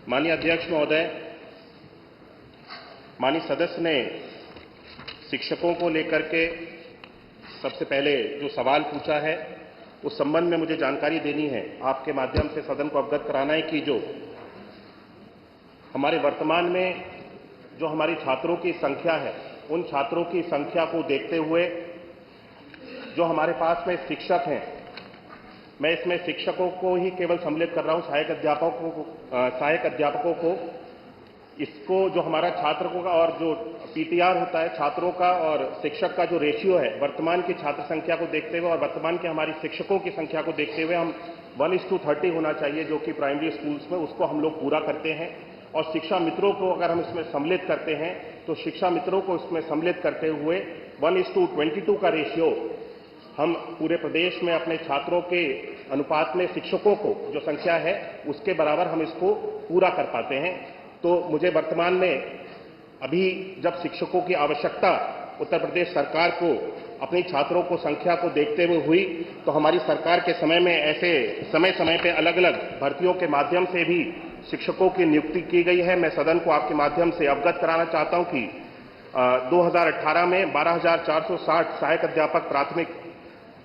माननीय अध्यक्ष महोदय, माननीय सदस्य ने शिक्षकों को लेकर के सबसे पहले जो सवाल पूछा है उस संबंध में मुझे जानकारी देनी है। आपके माध्यम से सदन को अवगत कराना है कि जो हमारे वर्तमान में जो हमारी छात्रों की संख्या है, उन छात्रों की संख्या को देखते हुए जो हमारे पास में शिक्षक हैं, मैं इसमें शिक्षकों को ही केवल सम्मिलित कर रहा हूं, सहायक अध्यापकों को इसको जो हमारा छात्रों का और जो पीटीआर होता है छात्रों का और शिक्षक का जो रेशियो है, वर्तमान की छात्र संख्या को देखते हुए और वर्तमान के हमारी शिक्षकों की संख्या को देखते हुए हम 1:30 होना चाहिए, जो कि प्राइमरी स्कूल्स में उसको हम लोग पूरा करते हैं। और शिक्षा मित्रों को अगर हम इसमें सम्मिलित करते हैं तो शिक्षा मित्रों को इसमें सम्मिलित करते हुए 1:22 का रेशियो हम पूरे प्रदेश में अपने छात्रों के अनुपात में शिक्षकों को जो संख्या है उसके बराबर हम इसको पूरा कर पाते हैं। तो मुझे वर्तमान में अभी जब शिक्षकों की आवश्यकता उत्तर प्रदेश सरकार को अपनी छात्रों को संख्या को देखते हुए हुई, तो हमारी सरकार के समय में ऐसे समय समय पे अलग अलग भर्तियों के माध्यम से भी शिक्षकों की नियुक्ति की गई है। मैं सदन को आपके माध्यम से अवगत कराना चाहता हूं कि 2018 में 12,460 सहायक अध्यापक प्राथमिक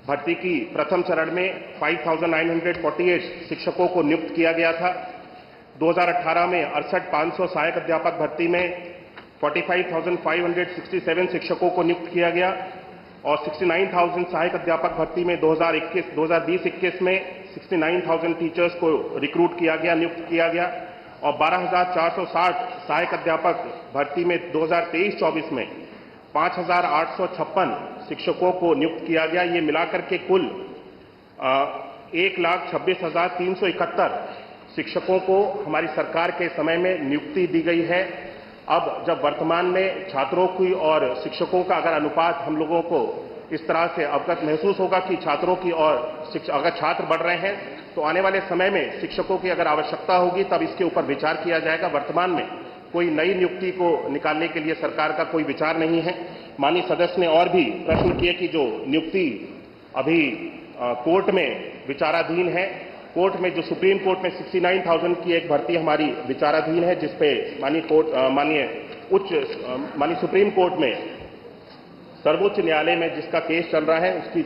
भर्ती की प्रथम चरण में 5,948 शिक्षकों को नियुक्त किया गया था। 2018 में 68,500 सहायक अध्यापक भर्ती में 45,567 शिक्षकों को नियुक्त किया गया और 69,000 सहायक अध्यापक भर्ती में 2020-21 में 69,000 टीचर्स को रिक्रूट किया गया, नियुक्त किया गया और 12,460 सहायक अध्यापक भर्ती में 2023-24 में 5,856 शिक्षकों को नियुक्त किया गया। ये मिलाकर के कुल 1,26,371 शिक्षकों को हमारी सरकार के समय में नियुक्ति दी गई है। अब जब वर्तमान में छात्रों की और शिक्षकों का अगर अनुपात हम लोगों को इस तरह से अवगत महसूस होगा कि छात्रों की और अगर छात्र बढ़ रहे हैं तो आने वाले समय में शिक्षकों की अगर आवश्यकता होगी तब इसके ऊपर विचार किया जाएगा। वर्तमान में कोई नई नियुक्ति को निकालने के लिए सरकार का कोई विचार नहीं है। माननीय सदस्य ने और भी प्रश्न किए कि जो नियुक्ति अभी कोर्ट में विचाराधीन है, कोर्ट में जो सुप्रीम कोर्ट में 69,000 की एक भर्ती हमारी विचाराधीन है, जिसपे माननीय सुप्रीम कोर्ट में सर्वोच्च न्यायालय में जिसका केस चल रहा है, उसकी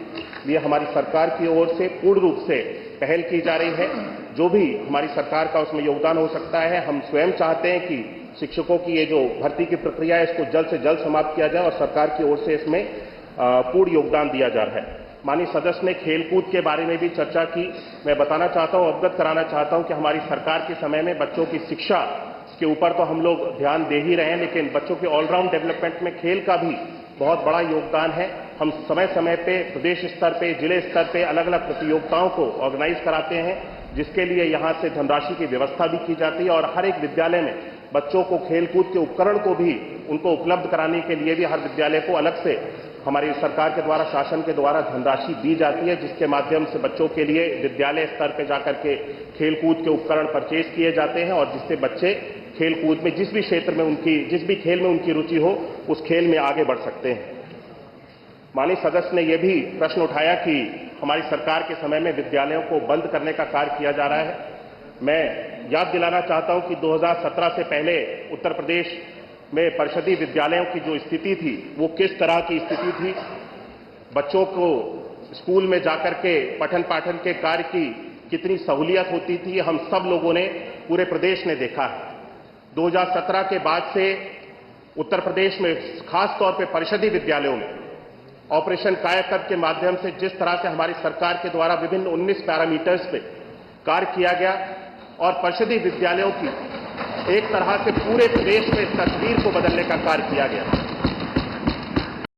लिए हमारी सरकार की ओर से पूर्ण रूप से पहल की जा रही है। जो भी हमारी सरकार का उसमें योगदान हो सकता है, हम स्वयं चाहते हैं कि शिक्षकों की ये जो भर्ती की प्रक्रिया है इसको जल्द से जल्द समाप्त किया जाए और सरकार की ओर से इसमें पूर्ण योगदान दिया जा रहा है। माननीय सदस्य ने खेलकूद के बारे में भी चर्चा की। मैं बताना चाहता हूं, अवगत कराना चाहता हूं कि हमारी सरकार के समय में बच्चों की शिक्षा के ऊपर तो हम लोग ध्यान दे ही रहे हैं, लेकिन बच्चों के ऑलराउंड डेवलपमेंट में खेल का भी बहुत बड़ा योगदान है। हम समय समय पे प्रदेश स्तर पे, जिले स्तर पे अलग अलग प्रतियोगिताओं को ऑर्गेनाइज कराते हैं, जिसके लिए यहां से धनराशि की व्यवस्था भी की जाती है और हर एक विद्यालय में बच्चों को खेलकूद के उपकरण को भी उनको उपलब्ध कराने के लिए भी हर विद्यालय को अलग से हमारी सरकार के द्वारा, शासन के द्वारा धनराशि दी जाती है, जिसके माध्यम से बच्चों के लिए विद्यालय स्तर पर जाकर के खेलकूद के उपकरण परचेज किए जाते हैं और जिससे बच्चे खेलकूद में जिस भी क्षेत्र में जिस भी खेल में उनकी रुचि हो उस खेल में आगे बढ़ सकते हैं। माननीय सदस्य ने यह भी प्रश्न उठाया कि हमारी सरकार के समय में विद्यालयों को बंद करने का कार्य किया जा रहा है। मैं याद दिलाना चाहता हूं कि 2017 से पहले उत्तर प्रदेश में परिषदीय विद्यालयों की जो स्थिति थी वो किस तरह की स्थिति थी। बच्चों को स्कूल में जाकर के पठन पाठन के कार्य की कितनी सहूलियत होती थी, हम सब लोगों ने, पूरे प्रदेश ने देखा है। 2017 के बाद से उत्तर प्रदेश में खास तौर पे परिषदीय विद्यालयों में ऑपरेशन कायाकल्प के माध्यम से जिस तरह से हमारी सरकार के द्वारा विभिन्न 19 पैरामीटर्स पे कार्य किया गया और परिषदीय विद्यालयों की एक तरह से पूरे प्रदेश में तस्वीर को बदलने का कार्य किया गया।